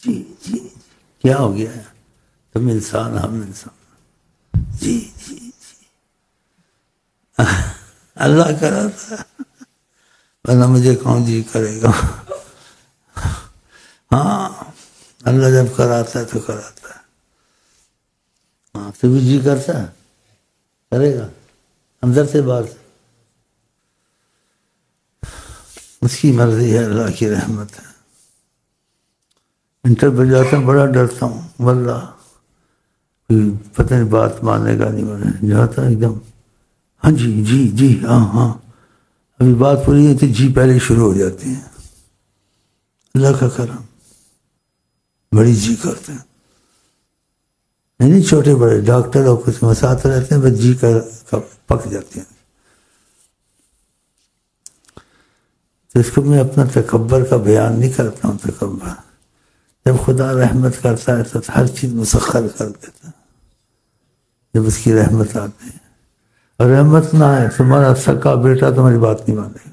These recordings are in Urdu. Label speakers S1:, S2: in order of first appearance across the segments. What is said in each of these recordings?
S1: جی جی کیا ہو گیا ہے؟ تم انسان ہم انسان. جی جی جی اللہ کراتا ہے ورنہ مجھے کون جی کرے گا. ہاں اللہ جب کراتا ہے تو کراتا ہے. ہاں تو بھی جی کرتا ہے کرے گا اندر سے باہر سے. اس کی مرضی ہے، اللہ کی رحمت ہے. انٹر پہ جاتا ہوں بڑا ڈرتا ہوں واللہ پتہ نہیں بات ماننے کا نہیں مانے. جاتا ایک دم ہاں جی جی جی ہاں ہاں ابھی بات پوری ہوتی جی پہلے شروع ہو جاتی ہیں. اللہ کا کرم بڑی جی کرتے ہیں. نہیں چھوٹے بڑے ڈاکٹر اور کچھ مساط رہتے ہیں بس جی کا پک جاتے ہیں. تو اس کو میں اپنا تکبر کا بیان نہیں کرتا ہوں. تکبر جب خدا رحمت کرتا ہے تو ہر چیز مسخر کر دیتا ہے. جب اس کی رحمت آتی ہے اور رحمت نہ ہے تمہارا سکا بیٹا تمہاری بات نہیں مانے گا،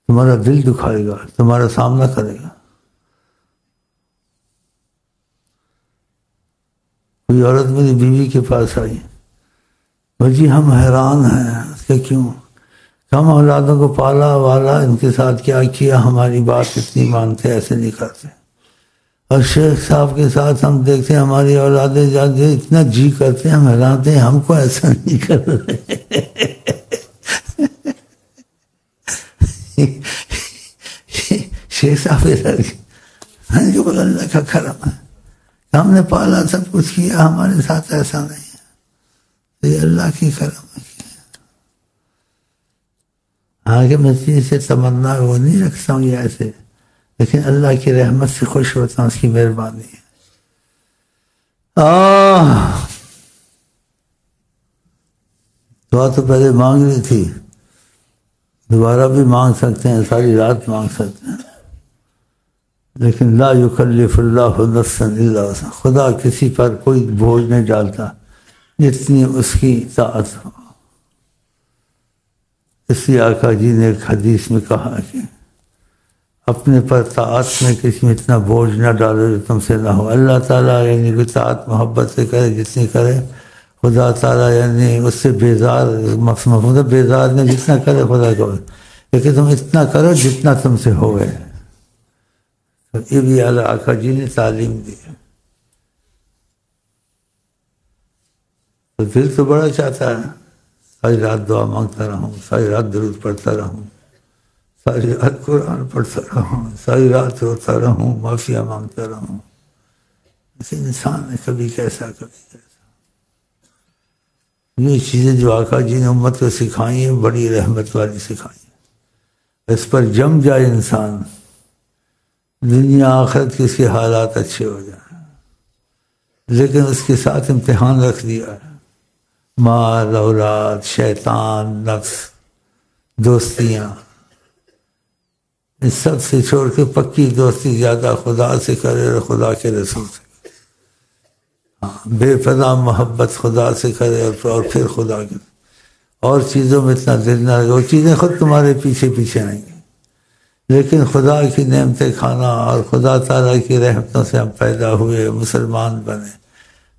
S1: تمہارا دل دکھائے گا، تمہارا سامنا کرے گا. کوئی عورت میری بیوی کے پاس آئی، جی ہم حیران ہیں کہ کیوں؟ ہم اولادوں کو پالا والا ان کے ساتھ کیا کیا، ہماری بات اتنی مانتے ایسے نہیں کرتے. اور شیخ صاحب کے ساتھ ہم دیکھتے ہیں ہماری اولادیں جاتے اتنا جی کرتے ہیں، ہم حیران ہیں ہم کو ایسا نہیں کر رہے. شیخ صاحب ہاں جو بول اللہ کا کرم ہے، ہم نے پالا سب کچھ کیا، ہمارے ساتھ ایسا نہیں ہے. تو یہ اللہ کی کرم ہے. آگے میں چیز سے تمنا وہ نہیں رکھتا ہوں یہ ایسے، لیکن اللہ کی رحمت سے خوش ہوتا ہوں، اس کی مہربانی ہے. دعا تو پہلے مانگ لی تھی، دوبارہ بھی مانگ سکتے ہیں، ساری رات مانگ سکتے ہیں، لیکن لا یکلف اللہ نفسا الا وسعها. خدا کسی پر کوئی بوجھ نہیں ڈالتا جتنی اس کی طاعت ہو. اس لیے آقا جی نے ایک حدیث میں کہا کہ اپنے پر طاعت میں کسی میں اتنا بوجھ نہ ڈالو جو تم سے نہ ہو. اللہ تعالیٰ یعنی کوئی طاعت محبت سے کرے جتنی کرے، خدا تعالیٰ یعنی اس سے بیزار، مفہوم بیزار نے جتنا کرے خدا کو، لیکن تم اتنا کرو جتنا تم سے ہوئے. یہ بھی اللہ آقا جی نے تعلیم دی. تو دل تو بڑا چاہتا ہے ساری رات دعا مانگتا رہوں، ساری رات درود پڑھتا رہوں، ساری رات قرآن پڑھتا رہوں، ساری رات روتا رہوں، معافیہ مانگتا رہوں. لیکن انسان ہے کبھی کیسا کبھی کیسا. یہ چیزیں جو آقا جی نے امت کو سکھائی ہیں بڑی رحمت والی سکھائی ہیں. اس پر جم جائے انسان، دنیا آخرت کے اس کے حالات اچھے ہو جائیں. لیکن اس کے ساتھ امتحان رکھ دیا ہے، مال، اولاد، شیطان، نفس، دوستیاں، اس سب سے چھوڑ کے پکی دوستی زیادہ خدا سے کرے اور خدا کے رسول سے کرے. ہاں بے پناہ محبت خدا سے کرے اور پھر خدا کے، اور چیزوں میں اتنا دل نہ لگے. وہ چیزیں خود تمہارے پیچھے پیچھے آئیں گی، لیکن خدا کی نعمتیں کھانا اور خدا تعالیٰ کی رحمتوں سے ہم پیدا ہوئے، مسلمان بنے،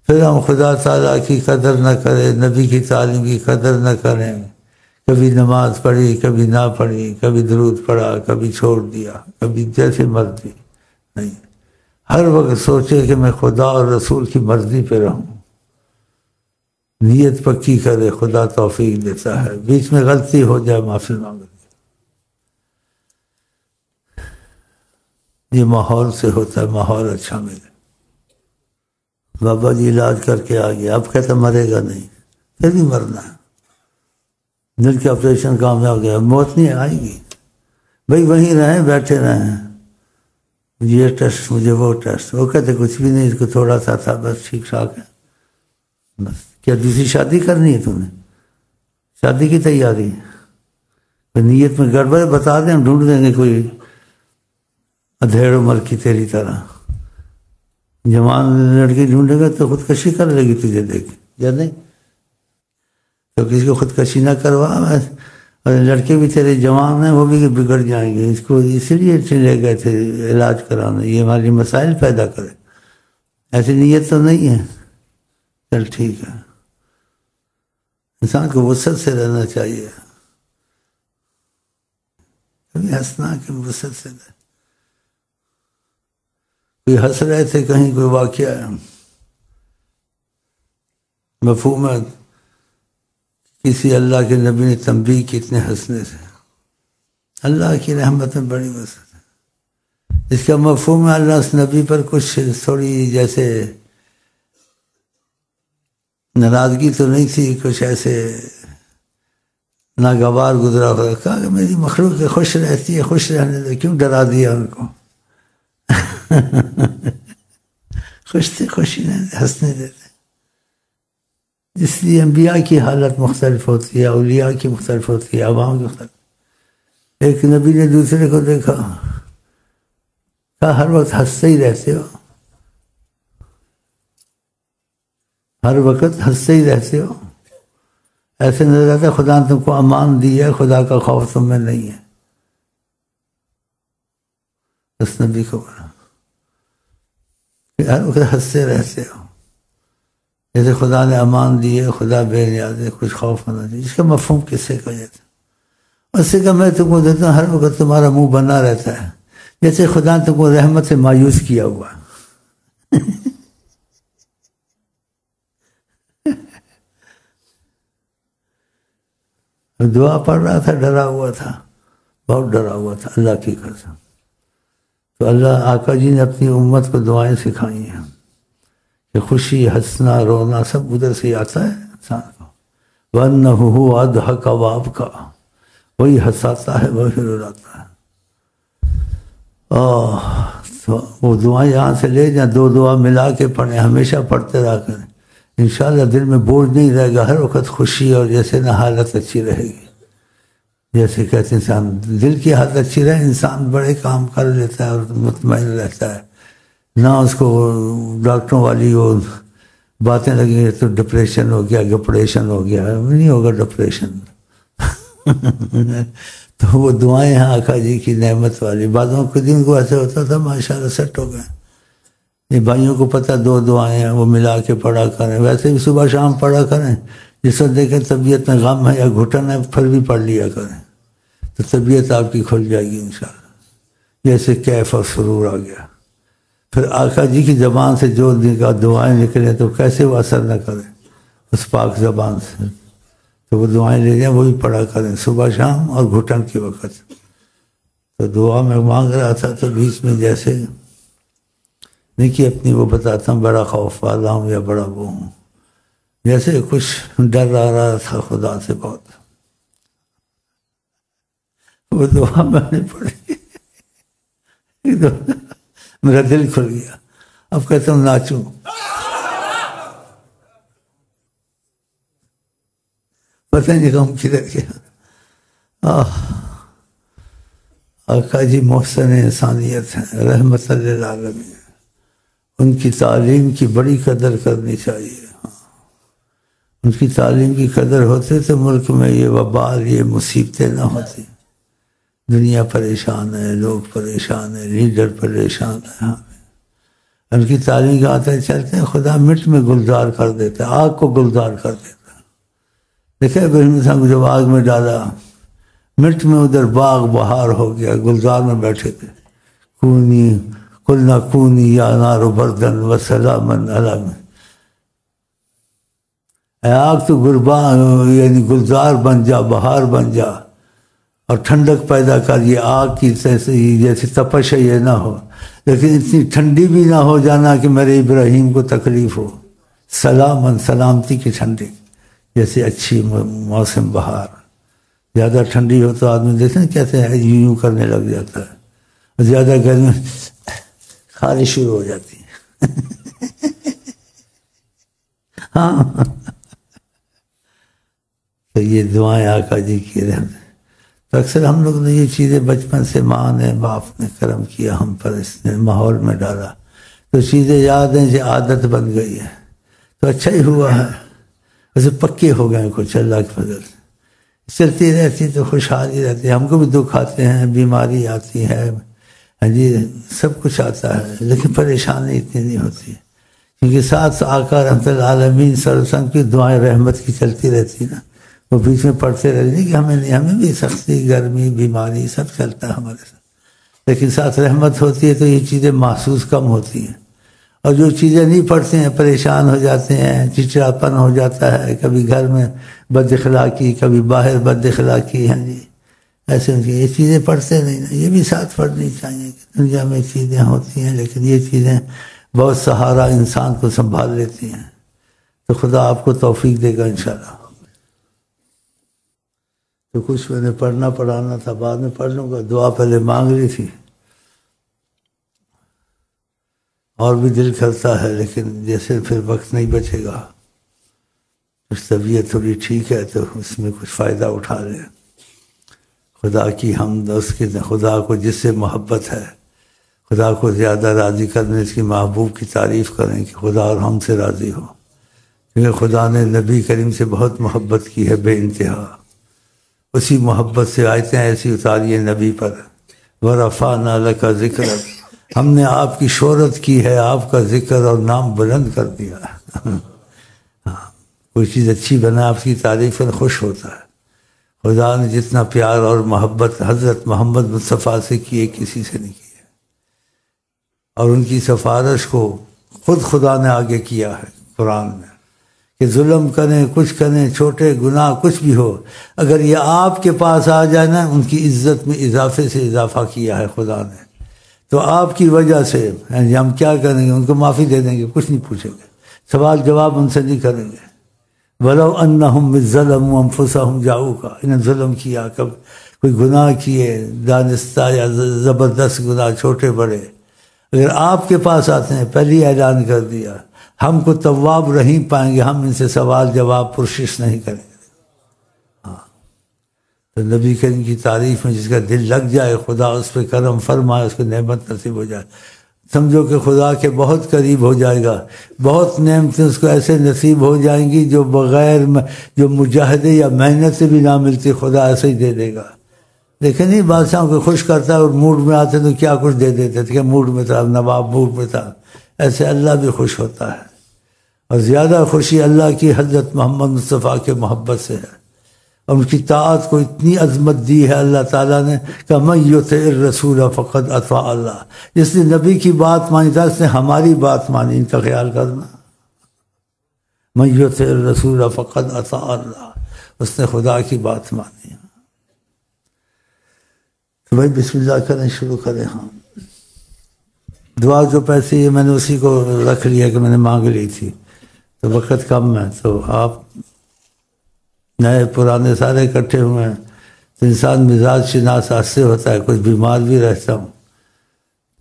S1: پھر ہم خدا تعالیٰ کی قدر نہ کریں، نبی کی تعلیم کی قدر نہ کریں. کبھی نماز پڑھی، کبھی نہ پڑھی، کبھی درود پڑھا، کبھی چھوڑ دیا، کبھی جیسے مرضی. نہیں، ہر وقت سوچے کہ میں خدا اور رسول کی مرضی پہ رہوں. نیت پکی کرے، خدا توفیق دیتا ہے. بیچ میں غلطی ہو جائے معافی مانگ. یہ ماحول سے ہوتا ہے، ماحول اچھا ملے. بابا جی علاج کر کے آ گیا، اب کہتا مرے گا نہیں، پھر بھی مرنا ہے. دل کے آپریشن کامیاب گیا، موت نہیں آئے گی. بھائی وہیں رہیں، بیٹھے رہیں، یہ ٹیسٹ مجھے وہ ٹیسٹ. وہ کہتے کچھ بھی نہیں، اس کو تھوڑا سا تھا بس، ٹھیک ٹھاک ہے. بس کیا دوسری شادی کرنی ہے تمہیں؟ شادی کی تیاری نیت میں گڑبڑ بتا دیں، ہم ڈھونڈ دیں گے کوئی ادھیڑ عمر کی تیری طرح. جوان لڑکی ڈھونڈے گا تو خودکشی کر لے گی تجھے دیکھ یا نہیں. تو کسی کو خودکشی نہ کروا، اور لڑکے بھی تیرے جوان ہیں وہ بھی بگڑ جائیں گے، اس کو اس لیے لے گئے تھے علاج کرانے، یہ ہماری مسائل پیدا کرے، ایسی نیت تو نہیں ہے۔ چل ٹھیک ہے، انسان کو وسعت سے رہنا چاہیے، کبھی ہنسنا کہ وسعت سے رہے۔ کوئی ہنس رہے تھے، کہیں کوئی واقعہ ہے مفہوم ہے، کسی اللہ کے نبی نے تنبیہ کی اتنے ہنسنے سے، اللہ کی رحمت میں بڑی وسعت ہے۔ اس کا مفہوم ہے اللہ اس نبی پر کچھ تھوڑی جیسے ناراضگی تو نہیں تھی، کچھ ایسے ناگوار گزرا ہوا، کہا کہ میری مخلوق خوش رہتی ہے، خوش رہنے دے، کیوں ڈرا دیا ان کو؟ خوش تھے، خوشی نہیں، ہنسنے دیتے۔ اس لیے انبیاء کی حالت مختلف ہوتی ہے، اولیاء کی مختلف ہوتی ہے، عوام کی مختلف۔ ایک نبی نے دوسرے کو دیکھا، کہا ہر وقت ہنستے ہی رہتے ہو، ہر وقت ہنستے ہی رہتے ہو، ایسے نظر آتا ہے خدا نے تم کو امان دی ہے، خدا کا خوف تم میں نہیں ہے۔ اس نبی کو بولا کہ ہر وقت ہنستے رہتے ہو، جیسے خدا نے امان دی ہے، خدا بے نیاز ہے، کچھ خوف ہونا چاہیے۔ اس کا مفہوم کس سے کہا جاتا ہے؟ اس سے کہ میں تم کو دیتا ہوں، ہر وقت تمہارا منہ بنا رہتا ہے، جیسے خدا نے تم کو رحمت سے مایوس کیا ہوا۔ دعا پڑھ رہا تھا، ڈرا ہوا تھا، بہت ڈرا ہوا تھا اللہ کی قسم۔ تو اللہ آقا جی نے اپنی امت کو دعائیں سکھائی ہیں کہ خوشی، ہنسنا، رونا سب ادھر سے آتا ہے انسان کو۔ وَأَنَّهُ هُوَ أَضْحَكَ وَأَبْكَىٰ، وہی ہنساتا ہے، وہی رلاتا ہے۔ تو وہ دعائیں یہاں سے لے جائیں، دو دعا ملا کے پڑھیں، ہمیشہ پڑھتے رہا کریں، انشاءاللہ دل میں بوجھ نہیں رہے گا، ہر وقت خوشی، اور جیسے نہ حالت اچھی رہے گی۔ جیسے کہتے ہیں انسان دل کی حالت اچھی رہے، انسان بڑے کام کر لیتا ہے اور مطمئن رہتا ہے، نہ اس کو ڈاکٹروں والی وہ باتیں لگیں تو ڈپریشن ہو گیا، گپریشن ہو گیا، نہیں ہوگا ڈپریشن۔ تو وہ دعائیں ہیں آقا جی کی نعمت والی۔ بعضوں کے دن کو ایسے ہوتا تھا ماشاءاللہ سیٹ ہو گئے۔ یہ بھائیوں کو پتہ دو دعائیں ہیں، وہ ملا کے پڑھا کریں، ویسے بھی صبح شام پڑھا کریں، جس وقت دیکھیں طبیعت میں غم ہے یا گھٹن ہے پھر بھی پڑھ لیا کریں، تو طبیعت آپ کی کھل جائے گی انشاءاللہ۔ جیسے کیف اور سرور آ گیا، پھر آقا جی کی زبان سے جو دعائیں نکلیں تو کیسے وہ اثر نہ کریں اس پاک زبان سے۔ تو وہ دعائیں لے جائیں، وہی پڑھا کریں صبح شام اور گھٹن کے وقت۔ تو دعا میں مانگ رہا تھا تو بیچ میں جیسے نہیں کہ اپنی وہ بتاتا ہوں بڑا خوف والا ہوں یا بڑا وہ ہوں، جیسے کچھ ڈر رہا تھا خدا سے بہت۔ وہ دعا میں نے پڑھی، میرا دل کھل گیا، اب کہتا ہوں ناچوں۔ پتہ نہیں غم کدھر گیا۔ آقا جی محسن انسانیت ہیں، رحمت للعالمین، ان کی تعلیم کی بڑی قدر کرنی چاہیے۔ ان کی تعلیم کی قدر ہوتے تو ملک میں یہ وبال، یہ مصیبتیں نہ ہوتی۔ دنیا پریشان ہے، لوگ پریشان ہیں، لیڈر پریشان ہیں۔ ان کی تعلیم کے آتے چلتے ہیں، خدا مٹ میں گلزار کر دیتا ہے، آگ کو گلزار کر دیتا ہے۔ دیکھیں ابراہیم صاحب کو جب آگ میں ڈالا، مٹ میں ادھر باغ بہار ہو گیا، گلزار میں بیٹھے تھے۔ کونی قلنا کونی یا نار بردن وسلاما علی اے آگ تو یعنی گلزار بن جا، بہار بن جا اور ٹھنڈک پیدا کر۔ یہ آگ کی جیسی تپش ہے یہ نہ ہو، لیکن اتنی ٹھنڈی بھی نہ ہو جانا کہ میرے ابراہیم کو تکلیف ہو۔ سلامن، سلامتی کی ٹھنڈی، جیسے اچھی موسم بہار۔ زیادہ ٹھنڈی ہو تو آدمی دیکھتے ہیں کیسے ہے، یوں کرنے لگ جاتا ہے، اور زیادہ گرمی خارش شروع ہو جاتی ہے۔ ہاں، تو یہ دعائیں آقا جی کی رحمت۔ تو اکثر ہم لوگ نے یہ چیزیں بچپن سے ماں نے باپ نے کرم کیا ہم پر، اس نے ماحول میں ڈالا، تو چیزیں یاد ہیں، جو عادت بن گئی ہے، تو اچھا ہی ہوا ہے، ویسے پکے ہو گئے کچھ اللہ کے فضل سے۔ چلتی رہتی تو خوشحالی رہتی ہے. ہم کو بھی دکھ آتے ہیں، بیماری آتی ہے، ہاں جی سب کچھ آتا ہے، لیکن پریشانی اتنی نہیں ہوتی ہے، کیونکہ ساتھ آقا رحمت العالمین صلی اللہ علیہ وسلم کی دعائیں رحمت کی چلتی رہتی نا. وہ بیچ میں پڑھتے رہتے کہ ہمیں بھی سختی، گرمی، بیماری سب چلتا ہے ہمارے ساتھ، لیکن ساتھ رحمت ہوتی ہے تو یہ چیزیں محسوس کم ہوتی ہیں. اور جو چیزیں نہیں پڑھتے ہیں پریشان ہو جاتے ہیں، چڑچڑاپن ہو جاتا ہے، کبھی گھر میں بد اخلاقی، کبھی باہر بد اخلاقی، ہاں جی ایسے ان کی یہ چیزیں پڑھتے نہیں نا. یہ بھی ساتھ پڑھنی چاہیے کہ دنیا میں چیزیں ہوتی ہیں لیکن یہ چیزیں بہت سہارا انسان کو سنبھال لیتی ہیں. تو خدا آپ کو توفیق دے گا انشاءاللہ. تو کچھ میں نے پڑھنا پڑھانا تھا، بعد میں پڑھ لوں گا. دعا پہلے مانگ لی تھی، اور بھی دل کرتا ہے لیکن جیسے پھر وقت نہیں بچے گا. کچھ طبیعت تھوڑی ٹھیک ہے تو اس میں کچھ فائدہ اٹھا لیں. خدا کی حمد، اس کے خدا کو جس سے محبت ہے، خدا کو زیادہ راضی کرنے، اس کی محبوب کی تعریف کریں کہ خدا اور ہم سے راضی ہو. کیونکہ خدا نے نبی کریم سے بہت محبت کی ہے بے انتہا. اسی محبت سے آیتیں ایسی اتاری ہیں نبی پر، وَرَفَعْنَا لَكَ ذِكْرَكَ، ہم نے آپ کی شہرت کی ہے، آپ کا ذکر اور نام بلند کر دیا. کوئی چیز اچھی بنا آپ کی تعریف پر خوش ہوتا ہے. خدا نے جتنا پیار اور محبت حضرت محمد مصطفیٰ سے کی ہے کسی سے نہیں کی ہے. اور ان کی سفارش کو خود خدا نے آگے کیا ہے قرآن میں کہ ظلم کریں، کچھ کریں، چھوٹے گناہ کچھ بھی ہو، اگر یہ آپ کے پاس آ جائے نا، ان کی عزت میں اضافے سے اضافہ کیا ہے خدا نے. تو آپ کی وجہ سے ہم کیا کریں گے؟ ان کو معافی دے دیں گے، کچھ نہیں پوچھیں گے، سوال جواب ان سے نہیں کریں گے. وَلَوْ أَنَّهُمْ ظَلَمُوا أَنفُسَهُمْ جَاءُوكَ، انہیں ظلم کیا، کب کوئی گناہ کیے، دانستہ یا زبردست گناہ چھوٹے بڑے، اگر آپ کے پاس آتے ہیں، پہلی اعلان کر دیا ہم کو تواب رحیم پائیں گے، ہم ان سے سوال جواب پرشش نہیں کریں گے. ہاں تو نبی کریم کی تعریف میں جس کا دل لگ جائے، خدا اس پہ کرم فرمائے، اس کو نعمت نصیب ہو جائے، سمجھو کہ خدا کے بہت قریب ہو جائے گا. بہت نعمتیں اس کو ایسے نصیب ہو جائیں گی جو بغیر جو مجاہدے یا محنت سے بھی نہ ملتی، خدا ایسے ہی دے دے گا. لیکن نہیں بادشاہوں کو خوش کرتا ہے اور موڈ میں آتے تو کیا کچھ دے دیتے تھے کہ موڈ میں تھا، نواب موڈ میں تھا. ایسے اللہ بھی خوش ہوتا ہے، اور زیادہ خوشی اللہ کی حضرت محمد مصطفیٰ کے محبت سے ہے. اور ان کی طاعت کو اتنی عظمت دی ہے اللہ تعالیٰ نے کہ مَن یُطِعِ الرَّسُولَ فَقَدْ أَطَاعَ اللَّهَ، جس نے نبی کی بات مانی تھا اس نے ہماری بات مانی. ان کا خیال کرنا، مَن یُطِعِ الرَّسُولَ فَقَدْ أَطَاعَ اللَّهَ، اس نے خدا کی بات مانی. تو بھائی بسم اللہ کریں، شروع کریں. ہاں دعا جو پیسے یہ میں نے اسی کو رکھ لیا کہ میں نے مانگ لی تھی، تو وقت کم ہے، تو آپ نئے پرانے سارے اکٹھے ہوئے ہیں تو انسان مزاج شناس آج سے ہوتا ہے. کچھ بیمار بھی رہتا ہوں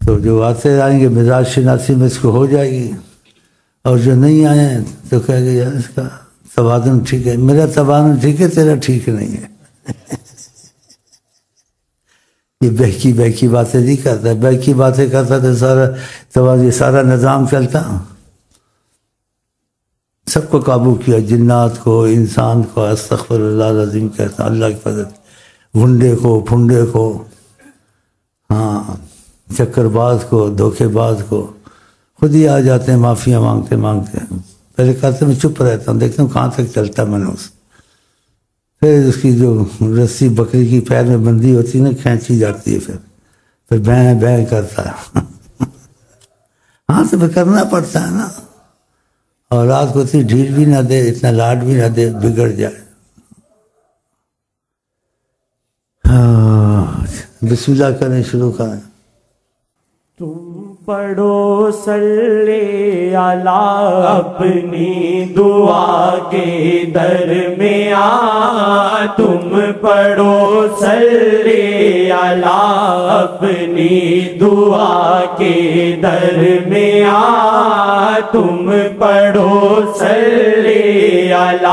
S1: تو جو آتے آئیں گے مزاج شناسی میں اس کو ہو جائے گی، اور جو نہیں آئے ہیں تو کہے گے یار اس کا توازن ٹھیک ہے، میرا توازن ٹھیک ہے، تیرا ٹھیک نہیں ہے. یہ بہکی باتیں نہیں کرتا، بہکی باتیں کرتا تو سارا توازن، سارا نظام چلتا. سب کو قابو کیا، جنات کو، انسان کو، استغفر اللہ العظیم کہتا اللہ کی فضل، گنڈے کو، پھنڈے کو، ہاں چکر باز کو، دھوکے باز کو، خود ہی آ جاتے ہیں معافیاں مانگتے مانگتے. پہلے کہتے میں چپ رہتا ہوں، دیکھتا ہوں کہاں تک چلتا منوس. پھر اس کی جو رسی بکری کی پیر میں بندھی ہوتی ہے نا، کھینچی جاتی ہے، پھر بیں بیں کرتا ہے. ہاں تو پھر کرنا پڑتا ہے نا. اور رات کو اتنی ڈھیل بھی نہ دے، اتنا لاڈ بھی نہ دے بگڑ جائے. بسم اللہ کریں، شروع کریں.
S2: تم پڑھو صلی علی اپنی دعا کے درمیان، تم پڑھو صلی علی اپنی دعا کے درمیان، تم پڑھو صلی علی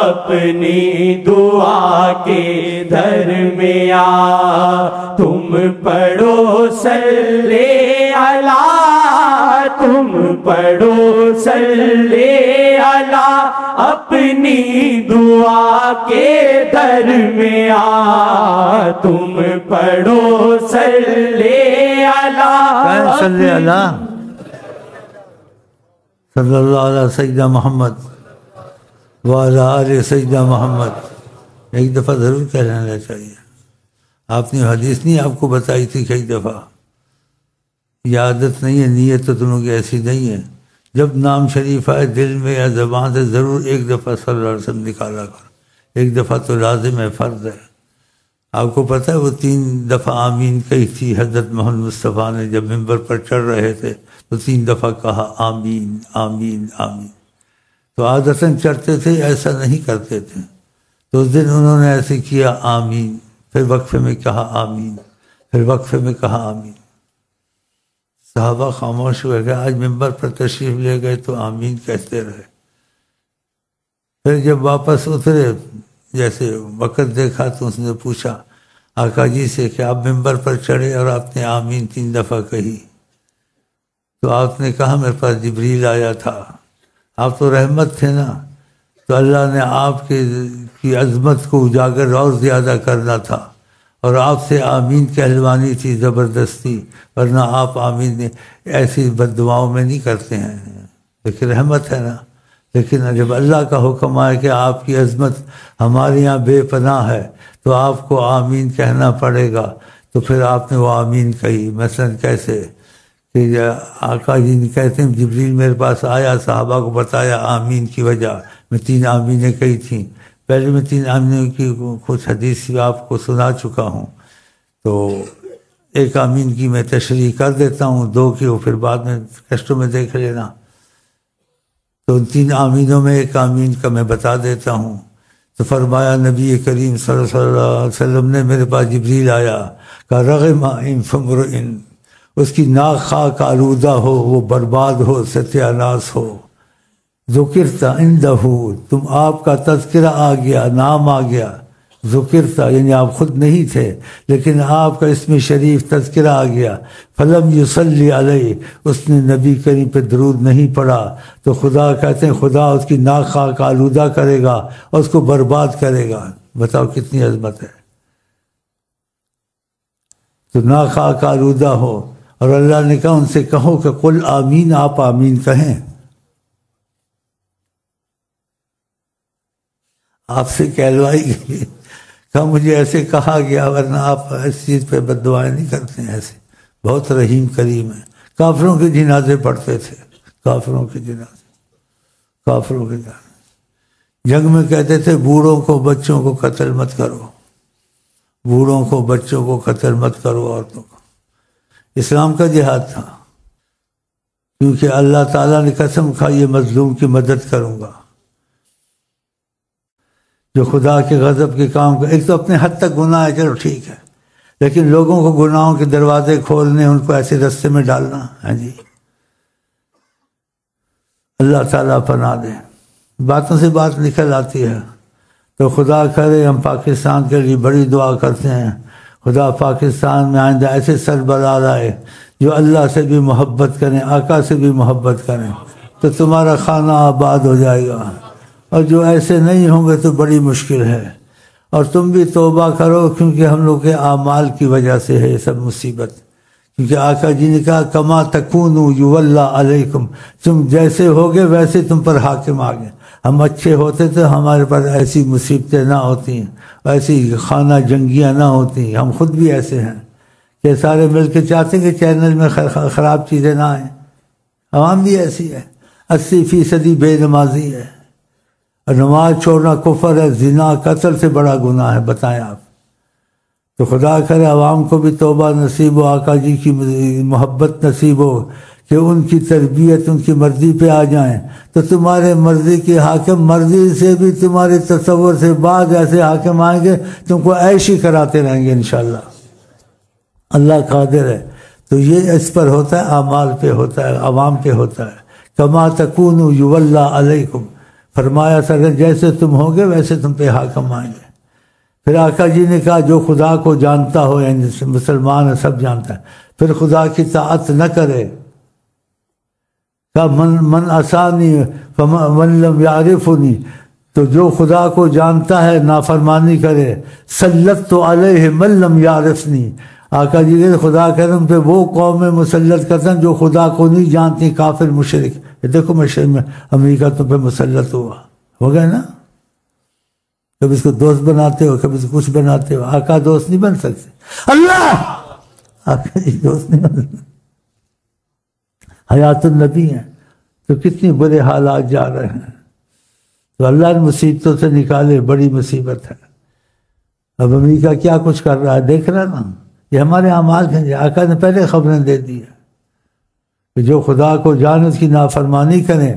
S2: اپنی دعا کے درمیان، تم پڑھو صلی علی تم پڑھو صلی علی اپنی دعا کے درمیان، تم پڑھو صلی علی
S1: صلی اللہ صلی اللہ علیہ سیدنا محمد وعلی آل سیدنا محمد. ایک دفعہ ضرور کہہ لینا چاہیے. آپ نے حدیث نہیں آپ کو بتائی تھی کئی دفعہ؟ یہ عادت نہیں ہے، نیت تو تم لوگ کی ایسی نہیں ہے. جب نام شریف آئے دل میں یا زبان سے ضرور ایک دفعہ صلی اللہ علیہ وسلم نکالا کر. ایک دفعہ تو لازم ہے، فرض ہے. آپ کو پتہ ہے وہ 3 دفعہ آمین کہی تھی حضرت محمد مصطفیٰ نے جب ممبر پر چڑھ رہے تھے تو 3 دفعہ کہا آمین آمین آمین. تو عادتاً چڑھتے تھے، ایسا نہیں کرتے تھے. تو اس دن انہوں نے ایسے کیا آمین، پھر وقفے میں کہا آمین، پھر وقفے میں کہا آمین. صحابہ خاموش ہوئے گئے. آج ممبر پر تشریف لے گئے تو آمین کہتے رہے. پھر جب واپس اترے جیسے وقت دیکھا تو اس نے پوچھا آقا جی سے کہ آپ ممبر پر چڑھے اور آپ نے آمین 3 دفعہ کہی. تو آپ نے کہا میرے پاس جبریل آیا تھا. آپ تو رحمت تھے نا، تو اللہ نے آپ کی عظمت کو اجاگر اور زیادہ کرنا تھا اور آپ سے آمین کہلوانی تھی زبردستی، ورنہ آپ آمین ایسی بد دعاؤں میں نہیں کرتے ہیں. لیکن رحمت ہے نا. لیکن جب اللہ کا حکم آئے کہ آپ کی عظمت ہمارے یہاں بے پناہ ہے تو آپ کو آمین کہنا پڑے گا. تو پھر آپ نے وہ آمین کہی. مثلاً کیسے کہ آقا جی نے کہتے ہیں جبریل میرے پاس آیا، صحابہ کو بتایا آمین کی وجہ. میں 3 آمینیں کہی تھیں. پہلے میں 3 آمینوں کی کچھ حدیث آپ کو سنا چکا ہوں، تو ایک آمین کی میں تشریح کر دیتا ہوں، 2 کی وہ پھر بعد میں کیسٹوں میں دیکھ لینا. تو ان 3 آمینوں میں ایک آمین کا میں بتا دیتا ہوں. تو فرمایا نبی کریم صلی اللہ علیہ وسلم نے میرے پاس جبریل آیا، کہا رغم فمرئن، اس کی ناک خاک آلودہ ہو، وہ برباد ہو، ستیہ ناس ہو. ذکرتا عندہ، تم آپ کا تذکرہ آ گیا، نام آ گیا. ذکرتا یعنی آپ خود نہیں تھے لیکن آپ کا اسم شریف تذکرہ آ گیا. فلم یصلی علیہ، اس نے نبی کریم پہ درود نہیں پڑھا تو خدا کہتے ہیں خدا اس کی ناک خاک آلودہ کرے گا اور اس کو برباد کرے گا. بتاؤ کتنی عظمت ہے. تو ناک خاک آلودہ ہو. اور اللہ نے کہا ان سے کہو کہ قل آمین، آپ آمین کہیں. آپ سے کہلوائی گئی، کہا مجھے ایسے کہا گیا، ورنہ آپ اس چیز پہ بد دعائیں نہیں کرتے ہیں. ایسے بہت رحیم کریم ہیں. کافروں کے جنازے پڑھتے تھے، کافروں کے جنازے. جنگ میں کہتے تھے بوڑھوں کو بچوں کو قتل مت کرو، بوڑھوں کو بچوں کو قتل مت کرو، عورتوں کو. اسلام کا جہاد تھا، کیونکہ اللہ تعالیٰ نے قسم کھائی یہ مظلوم کی مدد کروں گا. جو خدا کے غضب کے کام کو، ایک تو اپنے حد تک گناہ ہے چلو ٹھیک ہے، لیکن لوگوں کو گناہوں کے دروازے کھولنے، ان کو ایسے رستے میں ڈالنا، ہاں جی اللہ تعالیٰ پناہ دے. باتوں سے بات نکل آتی ہے. تو خدا کرے ہم پاکستان کے لیے بڑی دعا کرتے ہیں، خدا پاکستان میں آئندہ ایسے سربراہ لائے جو اللہ سے بھی محبت کریں، آقا سے بھی محبت کریں، تو تمہارا خانہ آباد ہو جائے گا. اور جو ایسے نہیں ہوں گے تو بڑی مشکل ہے. اور تم بھی توبہ کرو، کیونکہ ہم لوگ کے اعمال کی وجہ سے ہے یہ سب مصیبت. کیونکہ آقا جی نے کہا کما تکونوا یولی علیکم، تم جیسے ہوگے ویسے تم پر حاکم آگے. ہم اچھے ہوتے تو ہمارے پاس ایسی مصیبتیں نہ ہوتی ہیں، ایسی خانہ جنگیاں نہ ہوتی. ہم خود بھی ایسے ہیں کہ سارے مل کے چاہتے ہیں کہ چینل میں خراب چیزیں نہ آئیں. عوام بھی ایسی ہے، 80% بے نمازی ہے. اور نماز چھوڑنا کفر ہے، زنا قتل سے بڑا گناہ ہے. بتائیں آپ. تو خدا کرے عوام کو بھی توبہ نصیب ہو، آقا جی کی محبت نصیب ہو کہ ان کی تربیت ان کی مرضی پہ آ جائیں. تو تمہارے مرضی کی حاکم، مرضی سے بھی تمہارے تصور سے بعض ایسے حاکم آئیں گے تم کو عیشی کراتے رہیں گے انشاءاللہ. اللہ قادر ہے. تو یہ اس پر ہوتا ہے، اعمال پہ ہوتا ہے، عوام پہ ہوتا ہے. کما تکونوا یولی علیکم، فرمایا سر جیسے تم ہوگے ویسے تم پہ حاکم آئیں گے. پھر آقا جی نے کہا جو خدا کو جانتا ہو، یعنی مسلمان ہے سب جانتا ہے، پھر خدا کی طاعت نہ کرے کہ من عصانی فمن لم یعرفنی، تو جو خدا کو جانتا ہے نافرمانی کرے، سلطت علیہ من لم یعرفنی، آقا جی کے خدا کرم پہ وہ قوم میں مسلط کرتا جو خدا کو نہیں جانتی، کافر مشرک. یہ دیکھو مشرق میں امریکہ تو پہ مسلط ہو گئے نا. کبھی اس کو دوست بناتے ہو، کبھی اس کو کچھ بناتے ہو. آقا دوست نہیں بن سکتے، اللہ آقا جی دوست نہیں بن سکتے. حیات النبی ہیں تو کتنی برے حالات جا رہے ہیں. تو اللہ نے مصیبتوں سے نکالے، بڑی مصیبت ہے. اب امریکہ کیا کچھ کر رہا ہے دیکھ رہا نا. یہ ہمارے اعمال ہیں. آقا نے پہلے خبریں دے دی ہے کہ جو خدا کو جان اس کی نافرمانی کریں،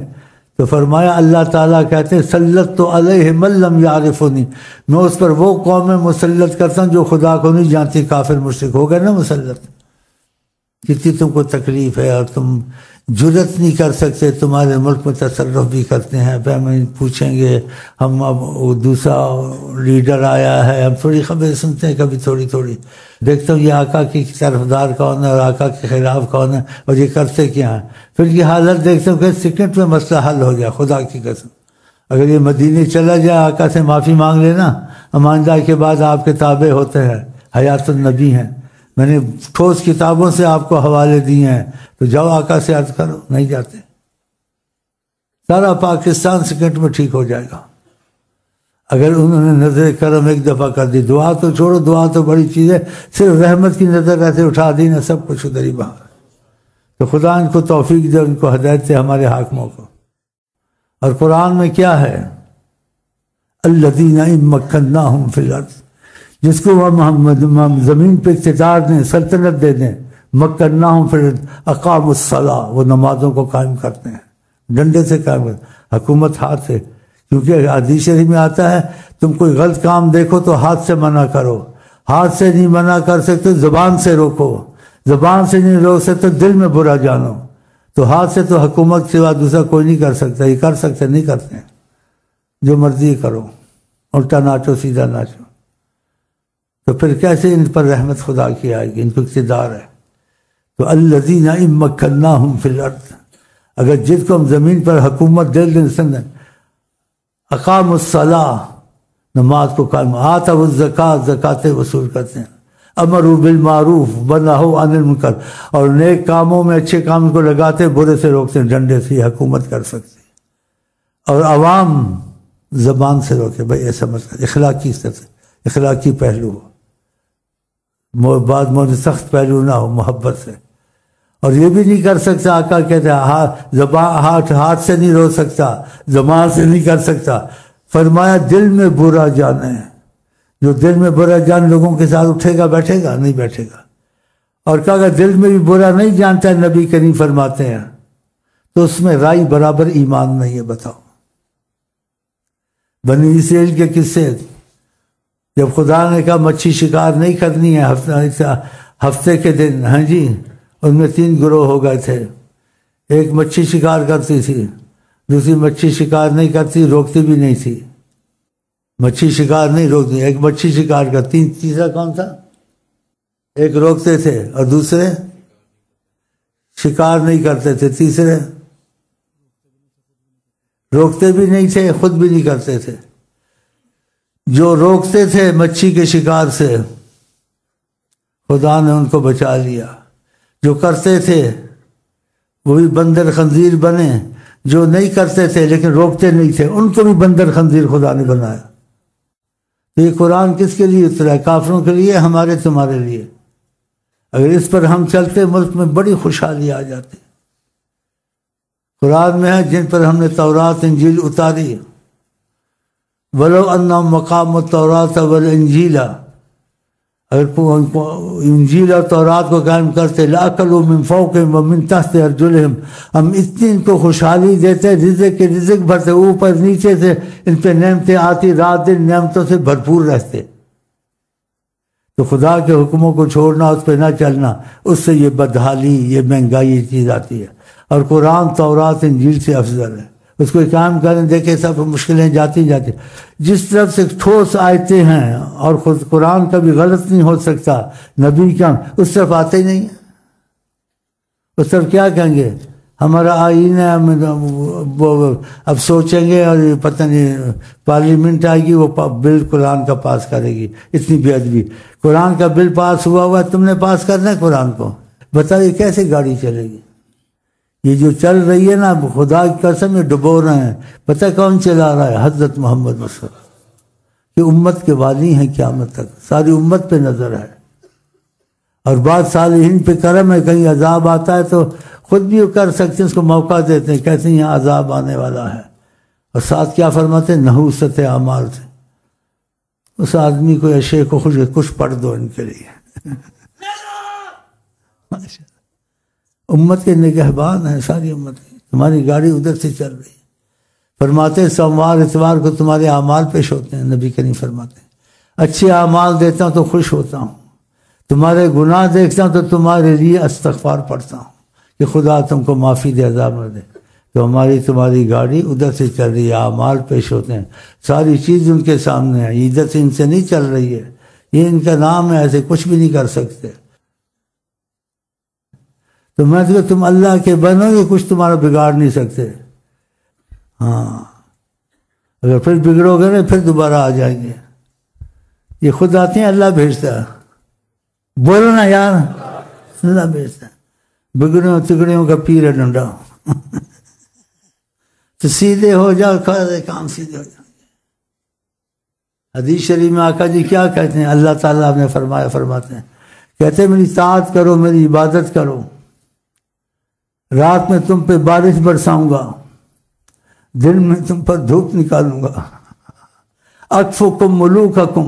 S1: تو فرمایا اللہ تعالیٰ کہتے ہیں سلط تو علیہ من لم یعرفنی، میں اس پر وہ قوم مسلط کرتا ہوں جو خدا کو نہیں جانتی، کافر مشرک ہو گئے نا مسلط. کتنی تم کو تکلیف ہے اور تم جرت نہیں کر سکتے. تمہارے ملک میں تصرف بھی کرتے ہیں، پھر ہمیں پوچھیں گے ہم اب دوسرا لیڈر آیا ہے، ہم تھوڑی خبریں سنتے ہیں کبھی تھوڑی تھوڑی. دیکھتا ہوں یہ آقا کی طرفدار کون ہے اور آقا کے خلاف کون ہے اور یہ کرتے کیا ہیں. پھر یہ حالت دیکھتا ہوں کہ سیکنڈ میں مسئلہ حل ہو جائے. خدا کی قسم اگر یہ مدینے چلا جائے، آقا سے معافی مانگ لینا، اماندہ کے بعد آپ کے تابع ہوتے ہیں، حیات النبی ہیں. میں نے ٹھوس کتابوں سے آپ کو حوالے دیے ہیں، تو جاؤ آقا سے عرض کرو. نہیں جاتے. سارا پاکستان سیکنڈ میں ٹھیک ہو جائے گا اگر انہوں نے نظر کرم ایک دفعہ کر دی. دعا تو چھوڑو، دعا تو بڑی چیز ہے، صرف رحمت کی نظر ایسے اٹھا دی نا، سب کچھ ادھر ہی باہر. تو خدا ان کو توفیق دے، ان کو ہدایت دے، ہمارے حاکموں کو. اور قرآن میں کیا ہے؟ الذین ان مکناہم فی الارض، جس کو ہم زمین پہ اقتدار دیں، سلطنت دے دیں، مکناہم فی الارض اقاموا الصلاۃ، وہ نمازوں کو قائم کرتے ہیں، ڈنڈے سے قائم کرتے ہیں، حکومت ہاتھ سے. کیونکہ حدیث شریف میں آتا ہے تم کوئی غلط کام دیکھو تو ہاتھ سے منع کرو، ہاتھ سے نہیں منع کر سکتے زبان سے روکو، زبان سے نہیں روک سکتے دل میں برا جانو. تو ہاتھ سے تو حکومت سوا دوسرا کوئی نہیں کر سکتا. یہ کر سکتے نہیں کرتے ہیں، جو مرضی کرو، الٹا ناچو سیدھا ناچو. تو پھر کیسے ان پر رحمت خدا کی آئے گی؟ ان کو اقتدار ہے. تو الذین ان مکناہم فی الارض، اگر جس کو ہم زمین پر حکومت دے دیں، اقاموا الصلاۃ، نماز کو قائم، آتوا الزکوٰۃ، زکوٰۃ وصول کرتے ہیں، امروا بالمعروف ونہوا عن المنکر، اور نیک کاموں میں اچھے کام کو لگاتے، برے سے روکتے ہیں. ڈنڈے سے یہ حکومت کر سکتے. اور عوام زبان سے روکے. بھائی ایسا مسئلہ اخلاقی سے، اخلاقی پہلو ہو، بعد میں سخت پہلو نہ ہو، محبت سے. اور یہ بھی نہیں کر سکتا، آقا کہتے ہیں ہاتھ سے نہیں رو سکتا، زبان سے نہیں کر سکتا. فرمایا دل میں برا جانے، جو دل میں برا جان لوگوں کے ساتھ اٹھے گا بیٹھے گا؟ نہیں بیٹھے گا. اور کہا اگر دل میں بھی برا نہیں جانتا ہے، نبی کریم فرماتے ہیں، تو اس میں رائی برابر ایمان نہیں ہے. بتاؤ بنی اسرائیل کے قصے، جب خدا نے کہا مچھی شکار نہیں کرنی ہے ہفتے کے دن، ہاں جی، ان میں 3 گروہ ہو گئے تھے. ایک مچھی شکار کرتی تھی، دوسری مچھی شکار نہیں کرتی، روکتی بھی نہیں تھی. مچھی شکار نہیں روکتی، ایک مچھی شکار کرتی. تیسرا کون تھا؟ ایک روکتے تھے اور دوسرے شکار نہیں کرتے تھے، تیسرے روکتے بھی نہیں تھے، خود بھی نہیں کرتے تھے. جو روکتے تھے مچھی کے شکار سے، خدا نے ان کو بچا لیا. جو کرتے تھے وہ بھی بندر خنزیر بنے، جو نہیں کرتے تھے لیکن روکتے نہیں تھے، ان کو بھی بندر خنزیر خدا نے بنایا. تو یہ قرآن کس کے لیے اترا ہے؟ کافروں کے لیے، ہمارے تمہارے لیے. اگر اس پر ہم چلتے، ملک میں بڑی خوشحالی آ جاتی. قرآن میں ہے جن پر ہم نے تورات انجیل اتاری، وَلَوْ أَنَّهُمْ أَقَامُوا التَّوْرَاةَ وَالْإِنْجِيلَ، اگر انجیل اور تورات کو قائم کرتے، لَأَكَلُوا مِنْ فَوْقِهِمْ وَمِنْ تَحْتِ أَرْجُلِهِمْ، ہم اتنی ان کو خوشحالی دیتے، رزق بھرتے، اوپر نیچے سے ان پہ نعمتیں آتی، رات دن نعمتوں سے بھرپور رہتے. تو خدا کے حکموں کو چھوڑنا، اس پہ نہ چلنا، اس سے یہ بدحالی، یہ مہنگائی چیز آتی ہے. اور قرآن تورات انجیل سے افضل ہے. اس کو کام کریں، دیکھیں سب مشکلیں جاتی. جس طرف سے ٹھوس آیتیں ہیں، اور خود قرآن کا بھی غلط نہیں ہو سکتا، نبی کا اس طرف آتے ہی نہیں. اس طرف کیا کہیں گے؟ ہمارا آئین ہے، اب سوچیں گے اور پتہ نہیں پارلیمنٹ آئے گی وہ بل قرآن کا پاس کرے گی. اتنی بے ادبی. قرآن کا بل پاس ہوا تم نے پاس کرنا ہے قرآن کو. بتائیے کیسے گاڑی چلے گی؟ یہ جو چل رہی ہے نا خدا کی قسم یہ ڈبو رہے ہیں. پتہ کون چلا رہا ہے؟ حضرت محمد مصطفیٰ. کہ امت کے والی ہیں قیامت تک، ساری امت پہ نظر ہے. اور بعض صالحین پہ کرم ہے، کہیں عذاب آتا ہے تو خود بھی کر سکتے ہیں، اس کو موقع دیتے ہیں، کہتے ہیں یہاں عذاب آنے والا ہے. اور ساتھ کیا فرماتے ہیں؟ نحوست اعمال سے اس آدمی کو یا شیخ کو کچھ پڑھ دو ان کے لیے. امت کے نگہبان ہیں ساری امت کی. تمہاری گاڑی ادھر سے چل رہی ہے. فرماتے سوموار اتوار کو تمہارے اعمال پیش ہوتے ہیں. نبی کریم فرماتے ہیں اچھے اعمال دیتا ہوں تو خوش ہوتا ہوں، تمہارے گناہ دیکھتا ہوں تو تمہارے لیے استغفار پڑھتا ہوں کہ خدا تم کو معافی دے، عذاب نہ دے. تو تمہاری گاڑی ادھر سے چل رہی ہے، اعمال پیش ہوتے ہیں، ساری چیز ان کے سامنے ہے. ادھر سے ان سے نہیں چل رہی ہے، یہ ان کا نام ہے، ایسے کچھ بھی نہیں کر سکتے. تو میں تو تم اللہ کے بنو گے، کچھ تمہارا بگاڑ نہیں سکتے. ہاں اگر پھر بگڑو گے نا پھر دوبارہ آ جائیں گے. یہ خود آتے ہیں، اللہ بھیجتا ہے. بولو نا یار، اللہ بھیجتا ہے. بگڑوں تگڑیوں کا پیر ہے ڈنڈا. تو سیدھے ہو جاؤ، کام سیدھے ہو جاؤ. حدیث شریف میں آقا جی کیا کہتے ہیں؟ اللہ تعالیٰ نے فرماتے ہیں، کہتے ہیں میری اطاعت کرو، میری عبادت کرو، رات میں تم پہ بارش برساؤں گا، دن میں تم پر دھوپ نکالوں گا. اکفکم ملوککم،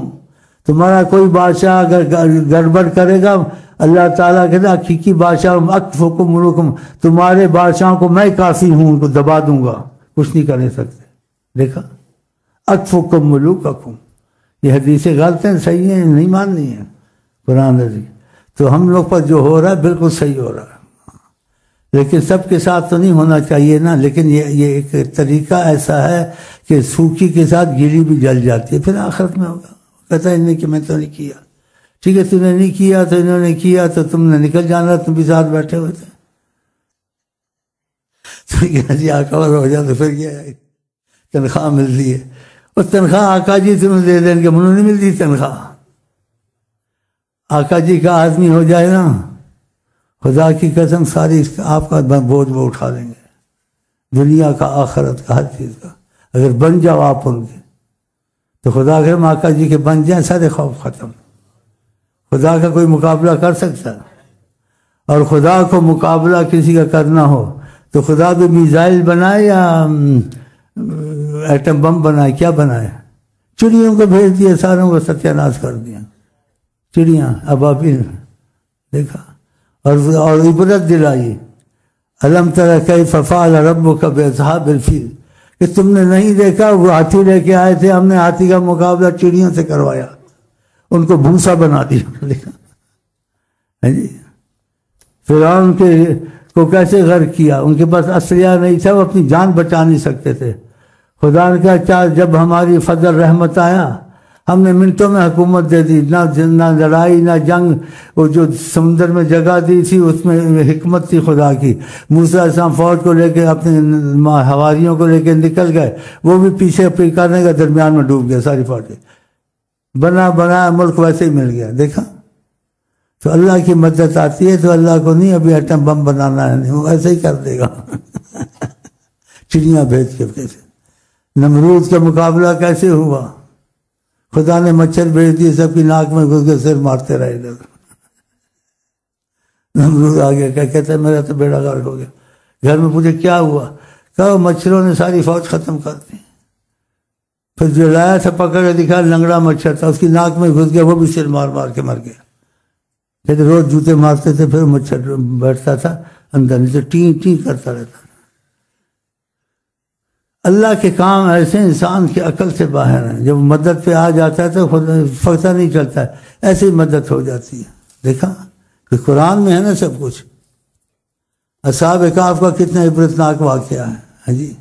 S1: تمہارا کوئی بادشاہ اگر گڑبڑ کرے گا، اللہ تعالیٰ کہتا ہے حقیقی بادشاہ اکفکم ملوککم، تمہارے بادشاہوں کو میں کافی ہوں، ان کو دبا دوں گا، کچھ نہیں کر سکتے. دیکھا، اکفکم ملوککم. یہ حدیثیں غلط ہیں، صحیح ہیں، نہیں ماننی ہیں قرآن عزیز. تو ہم لوگ پر جو ہو رہا ہے بالکل صحیح ہو رہا ہے، لیکن سب کے ساتھ تو نہیں ہونا چاہیے نا. لیکن یہ ایک طریقہ ایسا ہے کہ سوکھی کے ساتھ گیلی بھی جل جاتی ہے، پھر آخرت میں ہوگا. کہتا ہے انہیں کہ میں تو نہیں کیا. ٹھیک ہے، تم نے نہیں کیا تو انہوں نے کیا تو تم نے نکل جانا، تم بھی ساتھ بیٹھے ہوئے تھے. تو کیا جی کور ہو جائے تو پھر کیا ہے؟ تنخواہ ملتی ہے، اور تنخواہ آقا جی تمہیں دے دیں گے، منہ نہیں ملتی تنخواہ. آقا جی کا آدمی ہو جائے نا، خدا کی قسم ساری آپ کا بوجھ وہ اٹھا لیں گے، دنیا کا، آخرت کا، ہر چیز کا. اگر بن جاؤ آپ ان کے تو خدا کے آقا جی کے بن جائیں، سارے خوف ختم. خدا کا کوئی مقابلہ کر سکتا ہے؟ اور خدا کو مقابلہ کسی کا کرنا ہو تو خدا بھی میزائل بنائے یا ایٹم بم بنائے؟ کیا بنائے؟ چڑیوں کو بھیج دیا، ساروں کو ستیہ ناش کر دیا. چڑیاں ابابیل، دیکھا. اور عبرت دلائی، الم تر کیف فعل ربک باصحاب الفیل، کہ تم نے نہیں دیکھا وہ ہاتھی لے کے آئے تھے، ہم نے ہاتھی کا مقابلہ چڑیوں سے کروایا، ان کو بھوسا بنا دیا. دیکھا جی، فرعون کو کیسے غرق کیا، ان کے پاس اسلحہ نہیں تھا، وہ اپنی جان بچا نہیں سکتے تھے. خدا نے کہا جب ہماری فضل رحمت آیا ہم نے منٹوں میں حکومت دے دی، نہ لڑائی نہ جنگ. وہ جو سمندر میں جگہ دی تھی اس میں حکمت تھی خدا کی. موسیٰ علیہ السلام فوج کو لے کے اپنے حواریوں کو لے کے نکل گئے، وہ بھی پیچھے کرنے کا درمیان میں ڈوب گیا، ساری فوجیں. بنا ملک ویسے ہی مل گیا. دیکھا، تو اللہ کی مدد آتی ہے تو اللہ کو نہیں ابھی ایٹم بم بنانا ہے، وہ ایسے ہی کر دے گا. چڑیاں بھیج کے. کیسے نمرود کا مقابلہ کیسے ہوا؟ خدا نے مچھر بھیج دیے، سب کی ناک میں گھس کے سر مارتے رہے. ادھر نمرود آ گیا، کیا کہتا ہے میرا تو بیڑا غرق ہو گیا. گھر میں پوچھے کیا ہوا؟ کہا مچھروں نے ساری فوج ختم کر دی. پھر جو لایا تھا پکڑ کے دکھا، لنگڑا مچھر تھا، اس کی ناک میں گھس گیا، وہ بھی سر مار مار کے مر گیا. کہتے روز جوتے مارتے تھے، پھر مچھر بیٹھتا تھا اندر، نہیں تو ٹین ٹین کرتا رہتا. اللہ کے کام ایسے انسان کی عقل سے باہر ہیں. جب مدد پہ آ جاتا ہے تو خود پتہ نہیں چلتا ہے، ایسے ہی مدد ہو جاتی ہے. دیکھا کہ قرآن میں ہے نا سب کچھ. اصحاب کہف کا کتنا عبرتناک واقعہ ہے. ہاں جی،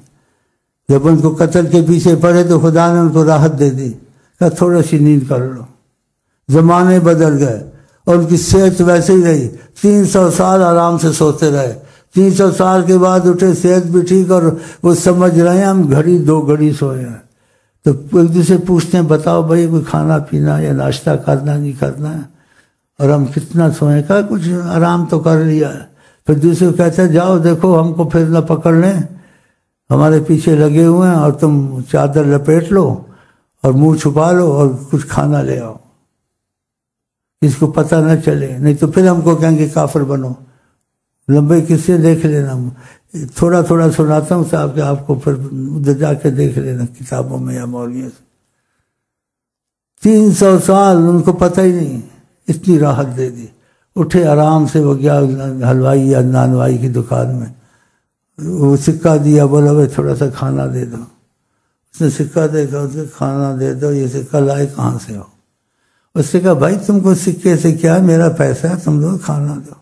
S1: جب ان کو قتل کے پیچھے پڑے تو خدا نے ان کو راحت دے دی، کہا تھوڑا سی نیند کر لو. زمانے بدل گئے اور ان کی صحت ویسے ہی رہی. 300 سال آرام سے سوتے رہے. 300 سال کے بعد اٹھے، صحت بھی ٹھیک، اور وہ سمجھ رہے ہیں ہم گھڑی 2 گھڑی سوئے ہیں۔ تو ایک دوسرے پوچھتے ہیں بتاؤ بھائی کوئی کھانا پینا یا ناشتہ کرنا نہیں کرنا ہے، اور ہم کتنا سوئے؟ کہا کچھ آرام تو کر لیا ہے۔ پھر دوسرے کو کہتے ہیں جاؤ دیکھو ہم کو پھر نہ پکڑ لیں، ہمارے پیچھے لگے ہوئے ہیں، اور تم چادر لپیٹ لو اور منہ چھپا لو اور کچھ کھانا لے آؤ، کسی کو پتہ نہ چلے، نہیں تو پھر ہم کو کہیں گے کافر بنو۔ لمبے قصے دیکھ لینا، تھوڑا تھوڑا سناتا ہوں صاحب کہ آپ کو پھر ادھر جا کے دیکھ لینا کتابوں میں یا مولویوں سے۔ 300 سال ان کو پتہ ہی نہیں، اتنی راحت دے دی۔ اٹھے آرام سے، وہ گیا حلوائی یا نانوائی کی دکان میں، وہ سکہ دیا، بولا بھائی تھوڑا سا کھانا دے دو۔ اس نے سکہ دیکھا، اس نے کھانا دے دو، یہ سکہ لائے کہاں سے ہو؟ اس نے کہا بھائی تم کو سکے سے کیا، میرا پیسہ ہے، تم لوگ کھانا دو۔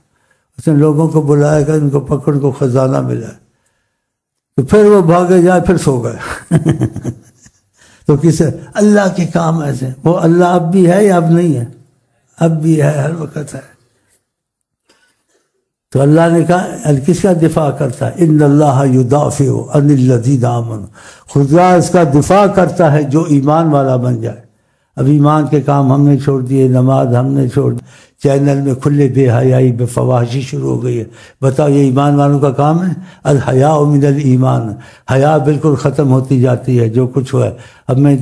S1: اس نے لوگوں کو بلایا کہ ان کو پکڑ کو خزانہ ملا، تو پھر وہ بھاگے جائے، پھر سو گئے۔ تو کسے اللہ کے کام ایسے، وہ اللہ اب بھی ہے یا اب نہیں ہے؟ اب بھی ہے، ہر وقت ہے۔ تو اللہ نے کہا کس کا دفاع کرتا ہے؟ ان اللہ یدافع عن الذین آمنوا، خدا اس کا دفاع کرتا ہے جو ایمان والا بن جائے۔ اب ایمان کے کام ہم نے چھوڑ دیے، نماز ہم نے چھوڑ دی، چینل میں کھلے بے حیائی بے فواحشی شروع ہو گئی ہے۔ بتاؤ یہ ایمان والوں کا کام ہے؟ الحیاء من الایمان، حیا بالکل ختم ہوتی جاتی ہے جو کچھ ہوا ہے۔ اب میں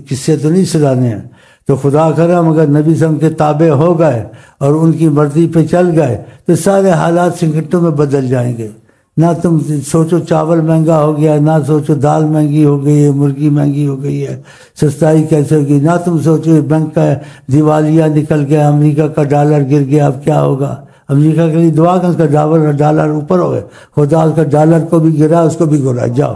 S1: قصے تو نہیں سنانے ہیں، تو خدا کرے مگر نبی صلی اللہ علیہ وسلم کے تابع ہو گئے اور ان کی مرضی پہ چل گئے تو سارے حالات سنگھٹوں میں بدل جائیں گے۔ نہ تم سوچو چاول مہنگا ہو گیا، نہ سوچو دال مہنگی ہو گئی ہے، مرغی مہنگی ہو گئی ہے، سستائی کیسے ہوگی، نہ تم سوچو بینک کا دیوالیہ نکل گیا، امریکہ کا ڈالر گر گیا، اب کیا ہوگا؟ امریکہ کے لیے دعا کر، اس کا ڈالر اوپر ہو گئے، خدا اس کا ڈالر کو بھی گرا، اس کو بھی گرا۔ جاؤ